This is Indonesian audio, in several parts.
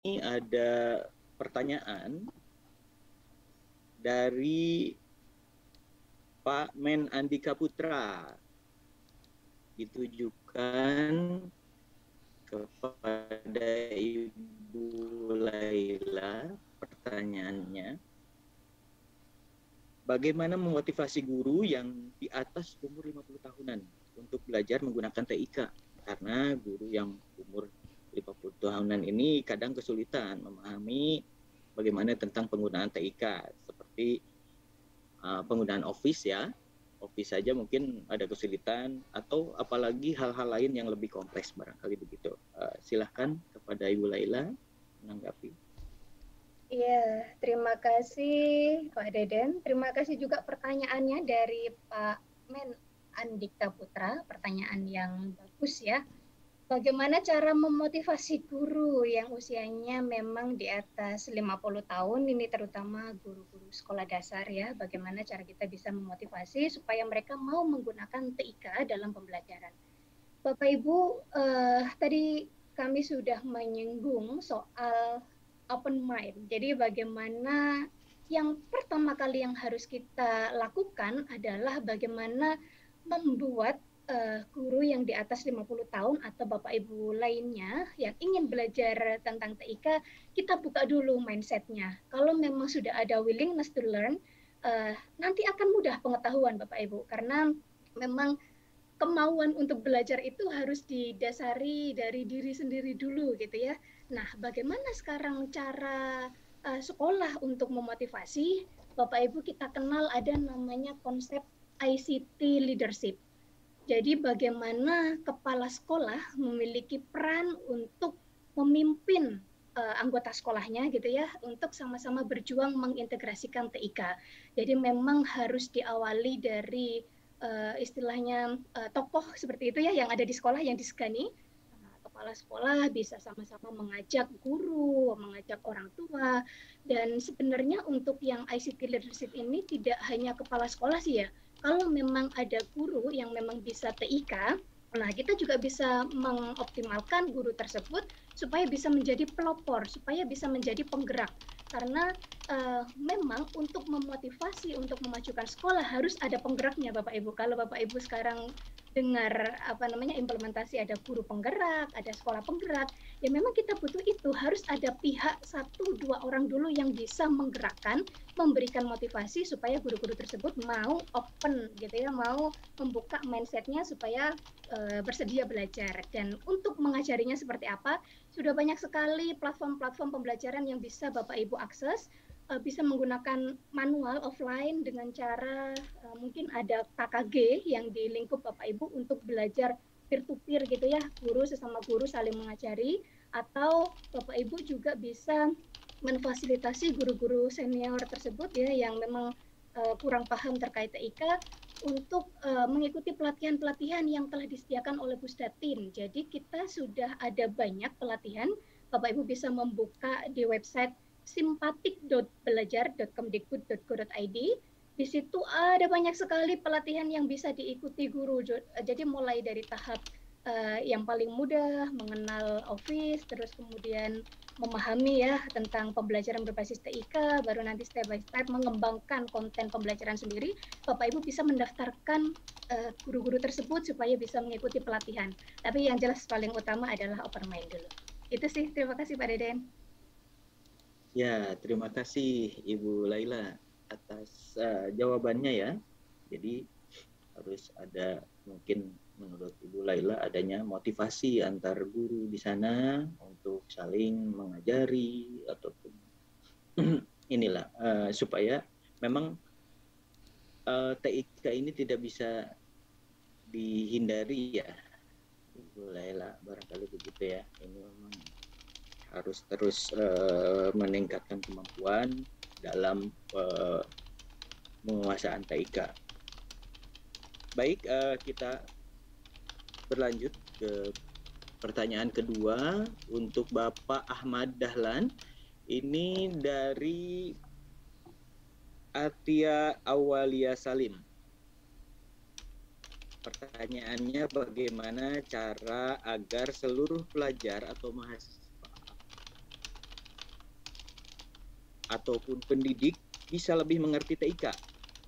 ada pertanyaan dari Pak Men Andika Putra, ditujukan kepada Ibu Laila. Pertanyaannya, bagaimana memotivasi guru yang di atas umur 50 tahunan untuk belajar menggunakan TIK? Karena guru yang umur 50 tahunan ini kadang kesulitan memahami bagaimana tentang penggunaan TIK, seperti penggunaan Office ya. Office saja mungkin ada kesulitan, atau apalagi hal-hal lain yang lebih kompleks barangkali begitu. Silahkan kepada Ibu Laila menanggapi. Iya, terima kasih Pak Deden. Terima kasih juga pertanyaannya dari Pak Men Andika Putra. Pertanyaan yang bagus ya. Bagaimana cara memotivasi guru yang usianya memang di atas 50 tahun, ini terutama guru-guru sekolah dasar ya. Bagaimana cara kita bisa memotivasi supaya mereka mau menggunakan TIK dalam pembelajaran. Bapak Ibu, tadi kami sudah menyinggung soal open mind. Jadi bagaimana yang pertama kali yang harus kita lakukan adalah bagaimana membuat guru yang di atas 50 tahun atau Bapak Ibu lainnya yang ingin belajar tentang TIK, kita buka dulu mindsetnya. Kalau memang sudah ada willingness to learn, nanti akan mudah pengetahuan Bapak Ibu, karena memang kemauan untuk belajar itu harus didasari dari diri sendiri dulu gitu ya. Nah, bagaimana sekarang cara sekolah untuk memotivasi? Bapak Ibu, kita kenal ada namanya konsep ICT leadership. Jadi bagaimana kepala sekolah memiliki peran untuk memimpin anggota sekolahnya gitu ya, untuk sama-sama berjuang mengintegrasikan TIK. Jadi memang harus diawali dari istilahnya tokoh seperti itu ya yang ada di sekolah yang disegani. Kepala sekolah bisa sama-sama mengajak guru, mengajak orang tua, dan sebenarnya untuk yang ICT leadership ini tidak hanya kepala sekolah sih ya. Kalau memang ada guru yang memang bisa TIK, nah kita juga bisa mengoptimalkan guru tersebut supaya bisa menjadi pelopor, supaya bisa menjadi penggerak. Karena memang untuk memotivasi, untuk memajukan sekolah harus ada penggeraknya Bapak Ibu. Kalau Bapak Ibu sekarang dengar apa namanya implementasi ada guru penggerak, ada sekolah penggerak, ya memang kita butuh itu, harus ada pihak satu dua orang dulu yang bisa menggerakkan, memberikan motivasi supaya guru-guru tersebut mau open gitu ya, mau membuka mindsetnya supaya bersedia belajar. Dan untuk mengajarinya seperti apa, sudah banyak sekali platform-platform pembelajaran yang bisa Bapak Ibu akses, bisa menggunakan manual offline dengan cara mungkin ada KKG yang di lingkup Bapak Ibu untuk belajar peer to peer gitu ya, guru sesama guru saling mengajari, atau Bapak Ibu juga bisa memfasilitasi guru-guru senior tersebut ya yang memang kurang paham terkait TIK untuk mengikuti pelatihan-pelatihan yang telah disediakan oleh Pusdatin. Jadi kita sudah ada banyak pelatihan, Bapak Ibu bisa membuka di website simpatik.belajar.kemdikbud.go.id. Di situ ada banyak sekali pelatihan yang bisa diikuti guru. Jadi mulai dari tahap yang paling mudah mengenal Office, terus kemudian memahami ya tentang pembelajaran berbasis TIK, baru nanti step by step mengembangkan konten pembelajaran sendiri. Bapak Ibu bisa mendaftarkan guru-guru tersebut supaya bisa mengikuti pelatihan. Tapi yang jelas paling utama adalah open mind dulu. Itu sih. Terima kasih Pak Deden. Ya, terima kasih Ibu Laila atas jawabannya ya. Jadi harus ada, mungkin menurut Ibu Laila, adanya motivasi antar guru di sana untuk saling mengajari ataupun inilah supaya memang TIK ini tidak bisa dihindari ya, Ibu Laila, barangkali begitu ya. Ini memang harus terus meningkatkan kemampuan dalam penguasaan TIK. Baik, kita berlanjut ke pertanyaan kedua untuk Bapak Ahmad Dahlan. Ini dari Atia Awalia Salim. Pertanyaannya, bagaimana cara agar seluruh pelajar atau mahasiswa ataupun pendidik bisa lebih mengerti TIK.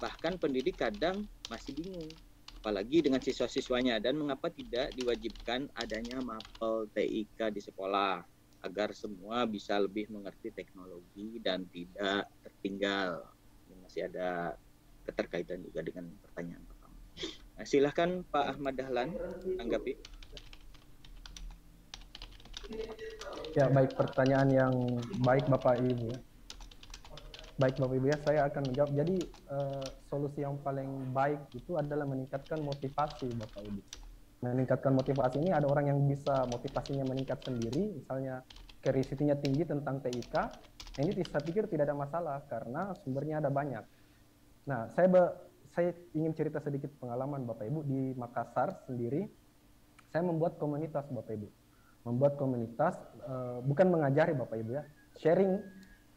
Bahkan pendidik kadang masih bingung, apalagi dengan siswa-siswanya, dan mengapa tidak diwajibkan adanya mapel TIK di sekolah agar semua bisa lebih mengerti teknologi dan tidak tertinggal. Ini masih ada keterkaitan juga dengan pertanyaan pertama. Nah, silahkan Pak Ahmad Dahlan tanggapi. Ya, baik, pertanyaan yang baik Bapak Ibu. Baik Bapak Ibu ya, saya akan menjawab. Jadi solusi yang paling baik itu adalah meningkatkan motivasi Bapak Ibu. Meningkatkan motivasi ini ada orang yang bisa motivasinya meningkat sendiri, misalnya curiosity-nya tinggi tentang TIK. Ini saya pikir tidak ada masalah karena sumbernya ada banyak. Nah, saya ingin cerita sedikit pengalaman Bapak Ibu di Makassar sendiri. Saya membuat komunitas Bapak Ibu. Membuat komunitas bukan mengajari Bapak Ibu ya, sharing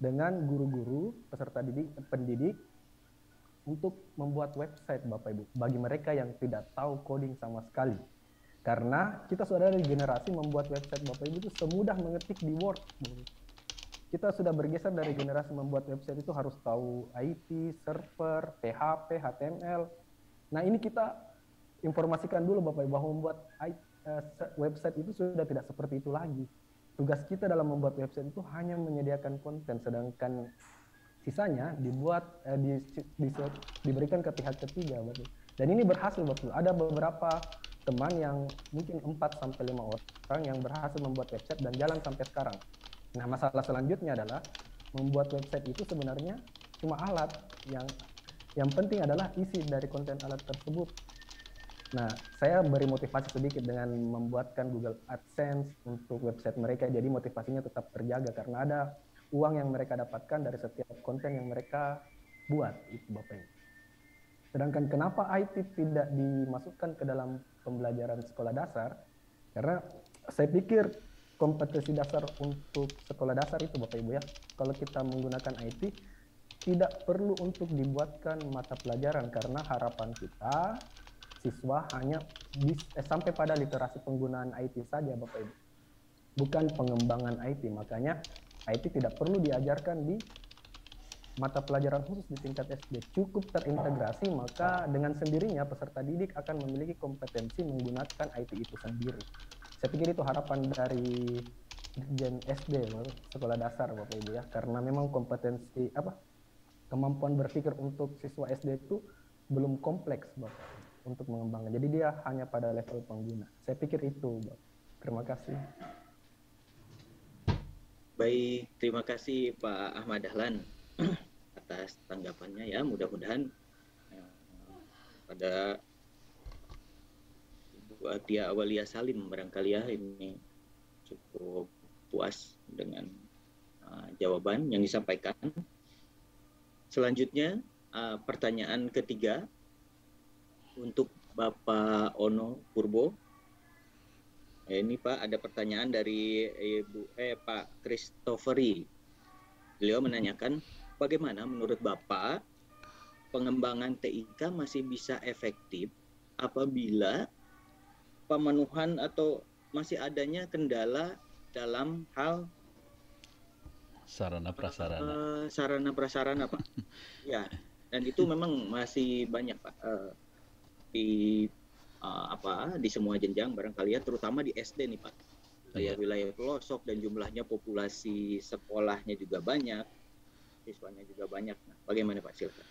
dengan guru-guru, peserta pendidik untuk membuat website Bapak Ibu bagi mereka yang tidak tahu coding sama sekali. Karena kita sudah ada di generasi membuat website Bapak Ibu itu semudah mengetik di Word. Kita sudah bergeser dari generasi membuat website itu harus tahu IT, server, PHP, HTML. Nah, ini kita informasikan dulu Bapak Ibu bahwa membuat website itu sudah tidak seperti itu lagi. Tugas kita dalam membuat website itu hanya menyediakan konten, sedangkan sisanya diberikan ke pihak ketiga, Bapak. Dan ini berhasil, Bapak. Ada beberapa teman yang mungkin 4-5 orang yang berhasil membuat website dan jalan sampai sekarang. Nah, masalah selanjutnya adalah membuat website itu sebenarnya cuma alat, yang penting adalah isi dari konten alat tersebut. Nah, saya beri motivasi sedikit dengan membuatkan Google AdSense untuk website mereka, jadi motivasinya tetap terjaga karena ada uang yang mereka dapatkan dari setiap konten yang mereka buat, itu Bapak Ibu. Sedangkan kenapa IT tidak dimasukkan ke dalam pembelajaran sekolah dasar? Karena saya pikir kompetensi dasar untuk sekolah dasar itu Bapak Ibu ya, kalau kita menggunakan IT tidak perlu untuk dibuatkan mata pelajaran karena harapan kita siswa hanya sampai pada literasi penggunaan IT saja Bapak Ibu, bukan pengembangan IT. Makanya IT tidak perlu diajarkan di mata pelajaran khusus di tingkat SD, cukup terintegrasi, maka dengan sendirinya peserta didik akan memiliki kompetensi menggunakan IT itu sendiri. Saya pikir itu harapan dari Dirjen SD, sekolah dasar Bapak Ibu ya, karena memang kompetensi kemampuan berpikir untuk siswa SD itu belum kompleks Bapak untuk mengembangkan. Jadi dia hanya pada level pengguna. Saya pikir itu, Bapak. Terima kasih. Baik, terima kasih Pak Ahmad Dahlan atas tanggapannya ya. Mudah-mudahan pada Ibu Atia Awalia Salim barangkali ya ini cukup puas dengan jawaban yang disampaikan. Selanjutnya pertanyaan ketiga untuk Bapak Ono Purbo. Ini Pak, ada pertanyaan dari Pak Christopheri. Beliau menanyakan, bagaimana menurut Bapak pengembangan TIK masih bisa efektif apabila pemenuhan atau masih adanya kendala dalam hal sarana prasarana. Sarana prasarana Pak. Ya, dan itu memang masih banyak Pak di semua jenjang barangkali ya, terutama di SD nih Pak. Wilayah pelosok dan jumlahnya populasi sekolahnya juga banyak, siswanya juga banyak. Nah, bagaimana Pak Silva?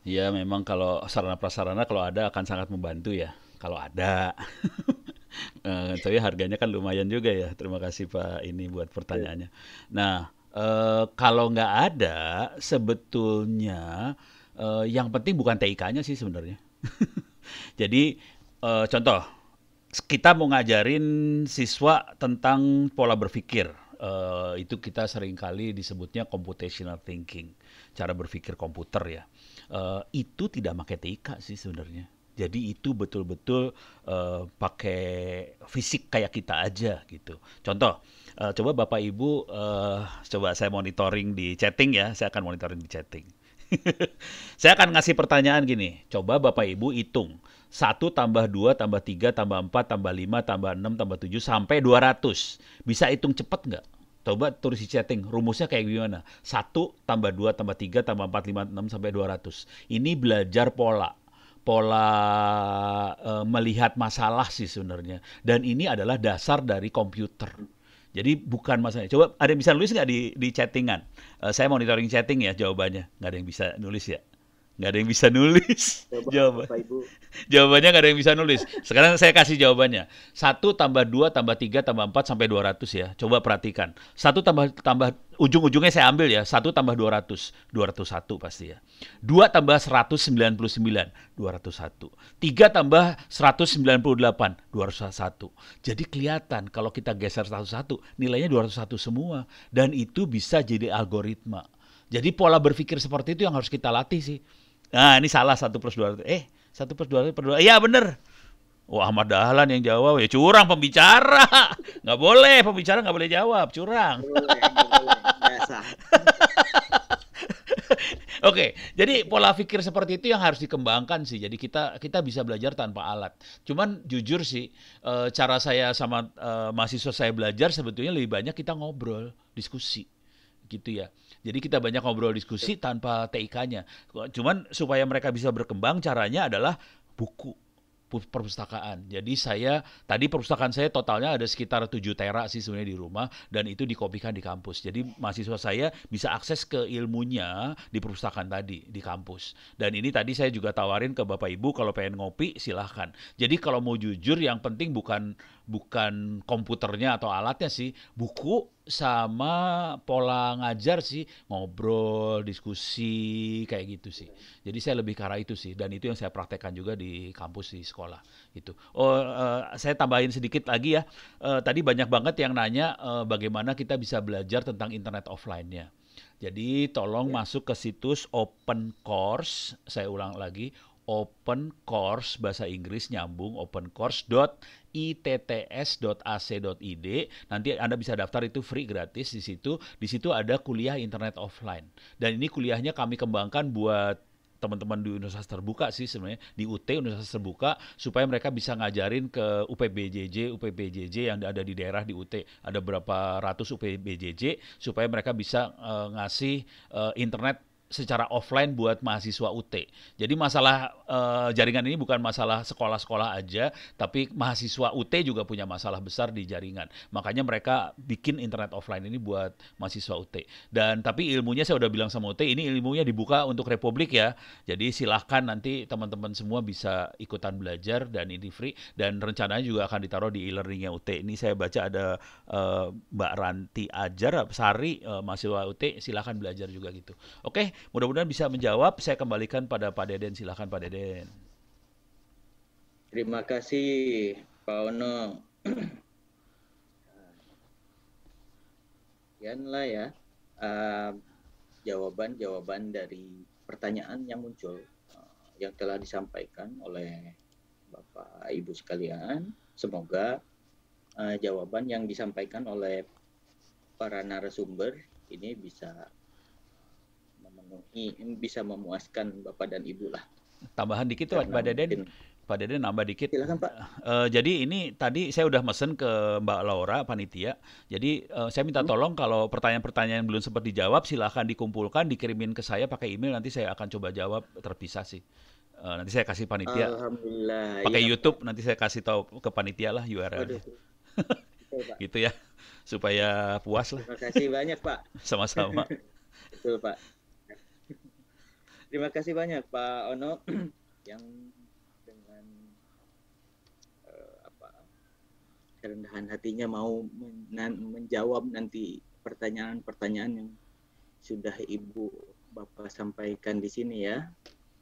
Ya, memang kalau sarana prasarana kalau ada akan sangat membantu ya. Kalau ada. Tapi harganya kan lumayan juga ya. Terima kasih Pak ini buat pertanyaannya. Nah, kalau nggak ada sebetulnya yang penting bukan TIK-nya sih sebenarnya. Jadi contoh, kita mau ngajarin siswa tentang pola berpikir. Itu kita seringkali disebutnya computational thinking, cara berpikir komputer ya. Itu tidak pakai TIK sih sebenarnya. Jadi itu betul-betul pakai fisik kayak kita aja gitu. Contoh, coba Bapak Ibu, coba saya monitoring di chatting ya. Saya akan monitoring di chatting. Saya akan ngasih pertanyaan gini. Coba Bapak Ibu hitung. 1 tambah 2 tambah 3 tambah 4 tambah 5 tambah 6 tambah 7 sampai 200. Bisa hitung cepat nggak? Coba tulis di chatting, rumusnya kayak gimana? 1 tambah 2 tambah 3 tambah 4, 5, 6 sampai 200. Ini belajar pola. Pola melihat masalah sih sebenarnya. Dan ini adalah dasar dari komputer. Jadi bukan masalahnya. Coba ada yang bisa nulis nggak di chattingan? Saya monitoring chatting ya jawabannya. Nggak ada yang bisa nulis ya? Nggak ada yang bisa nulis. Coba Jawaban. Bapak Ibu. Jawabannya nggak ada yang bisa nulis. Sekarang saya kasih jawabannya. 1 tambah 2 tambah 3 tambah 4 sampai 200 ya. Coba perhatikan. 1 tambah ujung-ujungnya saya ambil ya. 1 tambah 200. 201 pasti ya. 2 tambah 199. 201. 3 tambah 198. 201. Jadi kelihatan kalau kita geser 101, nilainya 201 semua. Dan itu bisa jadi algoritma. Jadi pola berpikir seperti itu yang harus kita latih sih. Nah, ini salah 1 plus 200. 1 plus 200 per 2. Iya bener. Wah, Ahmad Dahlan yang jawab. Ya curang pembicara. Nggak boleh, pembicara nggak boleh jawab. Curang. Boleh. Biasa. Oke, jadi pola pikir seperti itu yang harus dikembangkan sih. Jadi kita bisa belajar tanpa alat. Cuman jujur sih, cara saya sama mahasiswa saya belajar sebetulnya lebih banyak kita ngobrol, diskusi. Gitu ya. Jadi kita banyak ngobrol diskusi tanpa TIK-nya. Cuman supaya mereka bisa berkembang caranya adalah buku perpustakaan. Jadi tadi perpustakaan saya totalnya ada sekitar 7 tera sih sebenarnya di rumah dan itu dikopikan di kampus. Jadi mahasiswa saya bisa akses ke ilmunya di perpustakaan tadi di kampus. Dan ini tadi saya juga tawarin ke Bapak Ibu kalau pengen ngopi silahkan. Jadi kalau mau jujur yang penting bukan komputernya atau alatnya sih, buku sama pola ngajar sih, ngobrol, diskusi kayak gitu sih. Jadi saya lebih ke arah itu sih dan itu yang saya praktekkan juga di kampus di sekolah gitu. Saya tambahin sedikit lagi ya. Tadi banyak banget yang nanya bagaimana kita bisa belajar tentang internet offline-nya. Jadi tolong masuk ke situs Open Course, saya ulang lagi, Open Course bahasa Inggris nyambung opencourse.itts.ac.id. Nanti Anda bisa daftar, itu free gratis di situ. Di situ ada kuliah internet offline. Dan ini kuliahnya kami kembangkan buat teman-teman di Universitas Terbuka sih sebenarnya, di UT Universitas Terbuka, supaya mereka bisa ngajarin ke UPBJJ yang ada di daerah di UT. Ada berapa ratus UPBJJ supaya mereka bisa ngasih internet secara offline buat mahasiswa UT. Jadi masalah jaringan ini bukan masalah sekolah-sekolah aja, tapi mahasiswa UT juga punya masalah besar di jaringan. Makanya mereka bikin internet offline ini buat mahasiswa UT. Dan tapi ilmunya saya udah bilang sama UT, ini ilmunya dibuka untuk Republik ya. Jadi silahkan nanti teman-teman semua bisa ikutan belajar dan ini free. Dan rencananya juga akan ditaruh di e-learningnya UT. Ini saya baca ada Mbak Ranti Ajar, Sari, mahasiswa UT, silahkan belajar juga gitu. Oke. Mudah-mudahan bisa menjawab. Saya kembalikan pada Pak Deden. Silakan Pak Deden. Terima kasih Pak Ono. Sekianlah ya jawaban-jawaban dari pertanyaan yang muncul yang telah disampaikan oleh Bapak Ibu sekalian. Semoga jawaban yang disampaikan oleh para narasumber ini bisa memuaskan Bapak dan Ibu lah. Tambahan dikit tuh Pak Deden. Pak Deden nambah dikit. Silakan Pak. Jadi ini tadi saya udah mesen ke Mbak Laura panitia. Jadi saya minta tolong kalau pertanyaan-pertanyaan yang belum sempat dijawab silahkan dikumpulkan, dikirimin ke saya pakai email, nanti saya akan coba jawab terpisah sih. Nanti saya kasih panitia. Alhamdulillah. Pakai ya, YouTube Pak. nanti saya kasih tahu ke panitia lah URL-nya. Gitu ya. Supaya puas lah. Terima kasih banyak Pak. Sama-sama. Betul Pak. Terima kasih banyak Pak Ono yang dengan kerendahan hatinya mau menjawab nanti pertanyaan-pertanyaan yang sudah Ibu Bapak sampaikan di sini ya.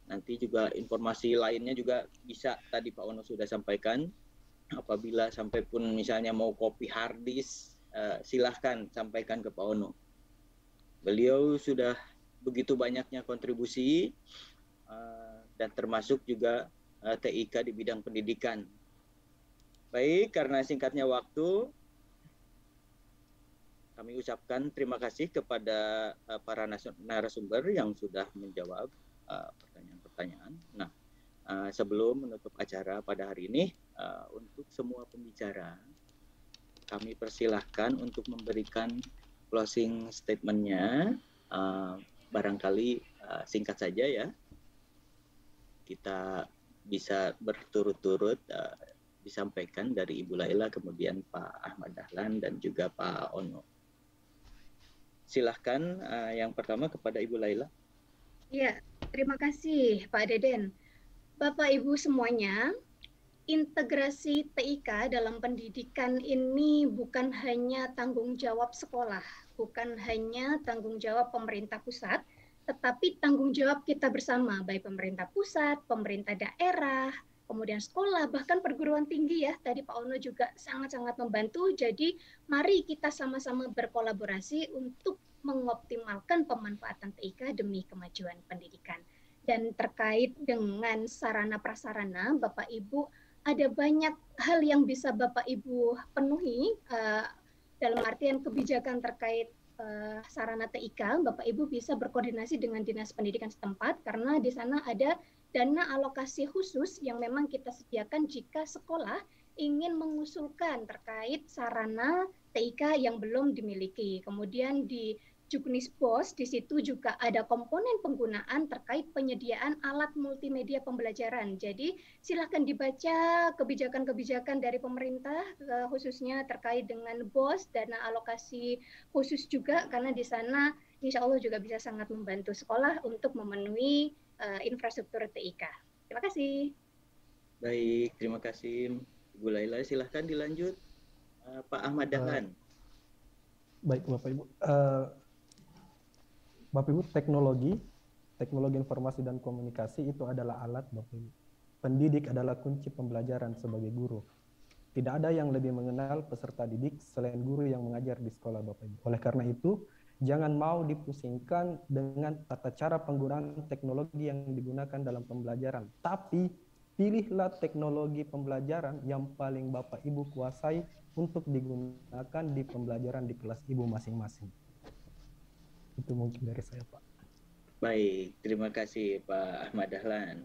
Nanti juga informasi lainnya juga bisa tadi Pak Ono sudah sampaikan. Apabila sampai pun misalnya mau copy hard disk, silahkan sampaikan ke Pak Ono. Beliau sudah begitu banyaknya kontribusi dan termasuk juga TIK di bidang pendidikan. Baik, karena singkatnya waktu, kami ucapkan terima kasih kepada para narasumber yang sudah menjawab pertanyaan-pertanyaan. Nah, sebelum menutup acara pada hari ini, untuk semua pembicara, kami persilahkan untuk memberikan closing statement-nya barangkali singkat saja ya. Kita bisa berturut-turut disampaikan dari Ibu Laila, kemudian Pak Ahmad Dahlan, dan juga Pak Ono. Silahkan yang pertama kepada Ibu Laila. Ya, terima kasih Pak Deden. Bapak Ibu semuanya, integrasi TIK dalam pendidikan ini bukan hanya tanggung jawab sekolah, bukan hanya tanggung jawab pemerintah pusat, tetapi tanggung jawab kita bersama, baik pemerintah pusat, pemerintah daerah, kemudian sekolah, bahkan perguruan tinggi ya. Tadi Pak Ono juga sangat-sangat membantu. Jadi mari kita sama-sama berkolaborasi untuk mengoptimalkan pemanfaatan TIK demi kemajuan pendidikan. Dan terkait dengan sarana prasarana, Bapak Ibu, ada banyak hal yang bisa Bapak Ibu penuhi dalam artian kebijakan terkait sarana TIK. Bapak Ibu bisa berkoordinasi dengan Dinas Pendidikan setempat karena di sana ada dana alokasi khusus yang memang kita sediakan jika sekolah ingin mengusulkan terkait sarana TIK yang belum dimiliki. Kemudian di Juknisbos, di situ juga ada komponen penggunaan terkait penyediaan alat multimedia pembelajaran. Jadi silakan dibaca kebijakan-kebijakan dari pemerintah, khususnya terkait dengan BOS, dana alokasi khusus juga, karena di sana insya Allah juga bisa sangat membantu sekolah untuk memenuhi infrastruktur TIK. Terima kasih. Baik, terima kasih Ibu Laila. Silahkan dilanjut Pak Ahmad Dahlan. Baik Bapak Ibu. Bapak Ibu, teknologi informasi dan komunikasi itu adalah alat Bapak Ibu. Pendidik adalah kunci pembelajaran sebagai guru. Tidak ada yang lebih mengenal peserta didik selain guru yang mengajar di sekolah Bapak Ibu. Oleh karena itu, jangan mau dipusingkan dengan tata cara penggunaan teknologi yang digunakan dalam pembelajaran. Tapi pilihlah teknologi pembelajaran yang paling Bapak Ibu kuasai untuk digunakan di pembelajaran di kelas Ibu masing-masing. Itu mungkin dari saya, Pak. Baik, terima kasih Pak Ahmad Dahlan.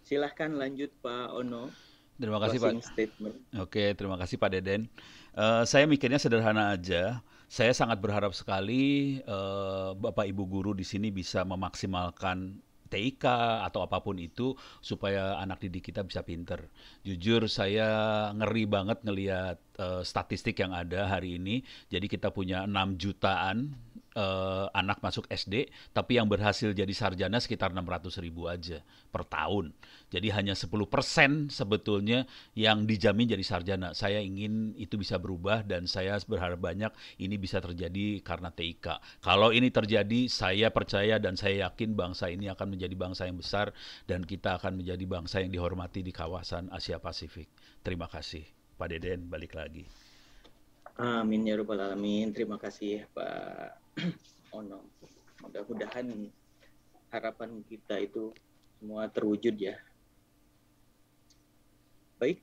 Silahkan lanjut Pak Ono. Terima kasih Pak. Statement. Oke, terima kasih Pak Deden. Saya mikirnya sederhana aja. Saya sangat berharap sekali Bapak Ibu guru di sini bisa memaksimalkan TIK atau apapun itu supaya anak didik kita bisa pinter. Jujur saya ngeri banget ngelihat statistik yang ada hari ini. Jadi kita punya 6 jutaan anak masuk SD, tapi yang berhasil jadi sarjana sekitar 600.000 aja per tahun. Jadi hanya 10% sebetulnya yang dijamin jadi sarjana. Saya ingin itu bisa berubah dan saya berharap banyak ini bisa terjadi karena TIK. Kalau ini terjadi, saya percaya dan saya yakin bangsa ini akan menjadi bangsa yang besar dan kita akan menjadi bangsa yang dihormati di kawasan Asia Pasifik. Terima kasih. Pak Deden, balik lagi. Amin ya rabbal alamin. Terima kasih Pak Ono. Mudah-mudahan harapan kita itu semua terwujud ya. Baik,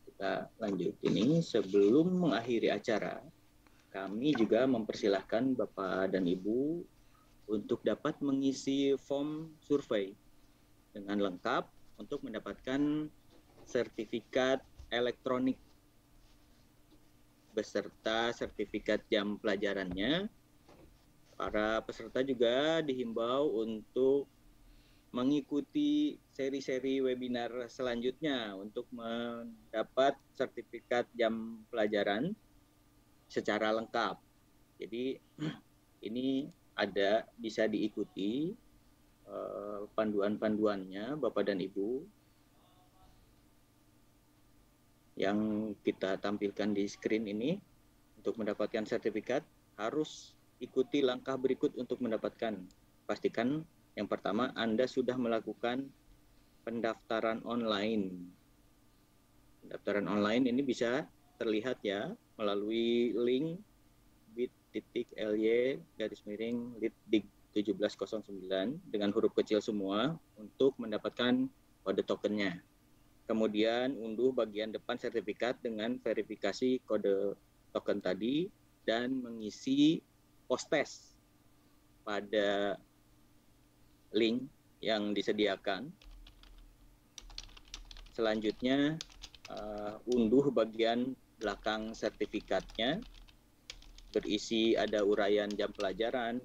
kita lanjut ini. Sebelum mengakhiri acara, kami juga mempersilahkan Bapak dan Ibu untuk dapat mengisi form survei dengan lengkap untuk mendapatkan sertifikat elektronik beserta sertifikat jam pelajarannya. Para peserta juga dihimbau untuk mengikuti seri-seri webinar selanjutnya untuk mendapat sertifikat jam pelajaran secara lengkap. Jadi ini ada bisa diikuti panduan-panduannya Bapak dan Ibu yang kita tampilkan di screen ini. Untuk mendapatkan sertifikat harus ikuti langkah berikut untuk mendapatkan. Pastikan yang pertama Anda sudah melakukan pendaftaran online. Pendaftaran online ini bisa terlihat ya melalui link bit.ly/litdig1709 dengan huruf kecil semua untuk mendapatkan kode tokennya. Kemudian unduh bagian depan sertifikat dengan verifikasi kode token tadi dan mengisi post-test pada link yang disediakan. Selanjutnya unduh bagian belakang sertifikatnya berisi ada uraian jam pelajaran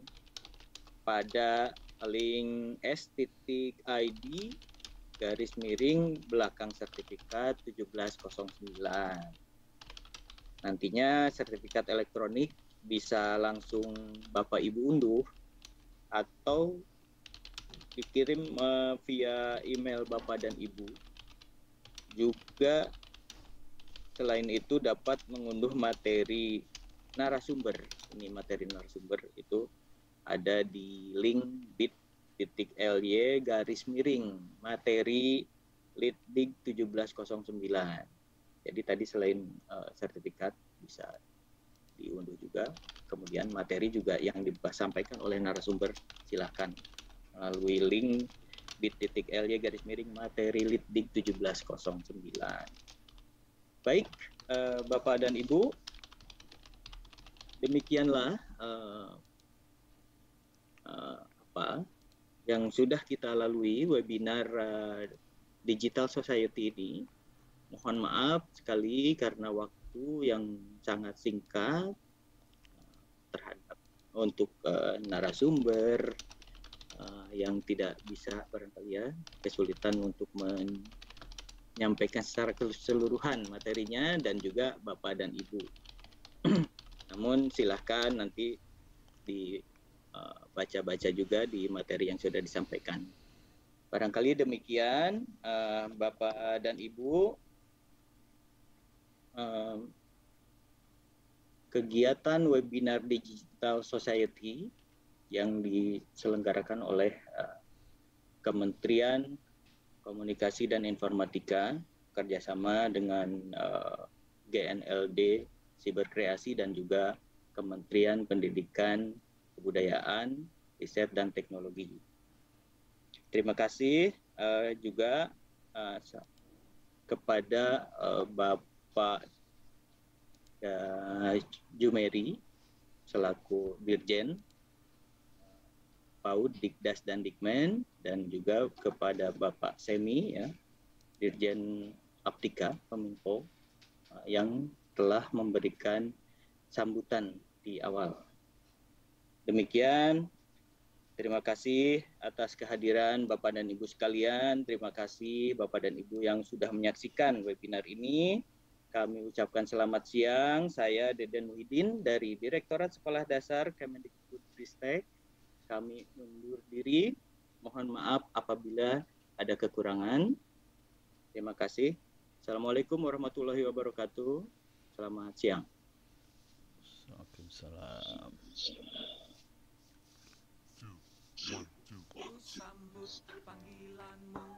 pada link s.id garis miring belakang sertifikat 1709. Nantinya sertifikat elektronik bisa langsung Bapak Ibu unduh atau dikirim via email Bapak dan Ibu. Juga selain itu dapat mengunduh materi narasumber. Ini materi narasumber itu ada di link bit.ly garis miring materi litdig 1709. Jadi tadi selain sertifikat bisa diunduh juga, kemudian materi juga yang disampaikan oleh narasumber silakan melalui link bit.ly garis miring materi litdig 1709. Baik, Bapak dan Ibu, demikianlah apa yang sudah kita lalui webinar Digital Society ini. Mohon maaf sekali karena waktu yang sangat singkat terhadap untuk narasumber yang tidak bisa barangkali ya kesulitan untuk menyampaikan secara keseluruhan materinya dan juga Bapak dan Ibu. Namun silahkan nanti dibaca-baca juga di materi yang sudah disampaikan. Barangkali demikian Bapak dan Ibu. Kegiatan webinar Digital Society yang diselenggarakan oleh Kementerian Komunikasi dan Informatika kerjasama dengan GNLD Siberkreasi dan juga Kementerian Pendidikan, Kebudayaan, Riset dan Teknologi. Terima kasih juga kepada Bapak Jumeri selaku Dirjen PAUD, Dikdas dan Dikmen, dan juga kepada Bapak Semi ya, Dirjen Aptika Kominfo yang telah memberikan sambutan di awal. Demikian, terima kasih atas kehadiran Bapak dan Ibu sekalian. Terima kasih Bapak dan Ibu yang sudah menyaksikan webinar ini. Kami ucapkan selamat siang. Saya Deden Muhyiddin dari Direktorat Sekolah Dasar Kemendikbudristek. Kami undur diri. Mohon maaf apabila ada kekurangan. Terima kasih. Assalamualaikum warahmatullahi wabarakatuh. Selamat siang. Waalaikumsalam. Sambut panggilanmu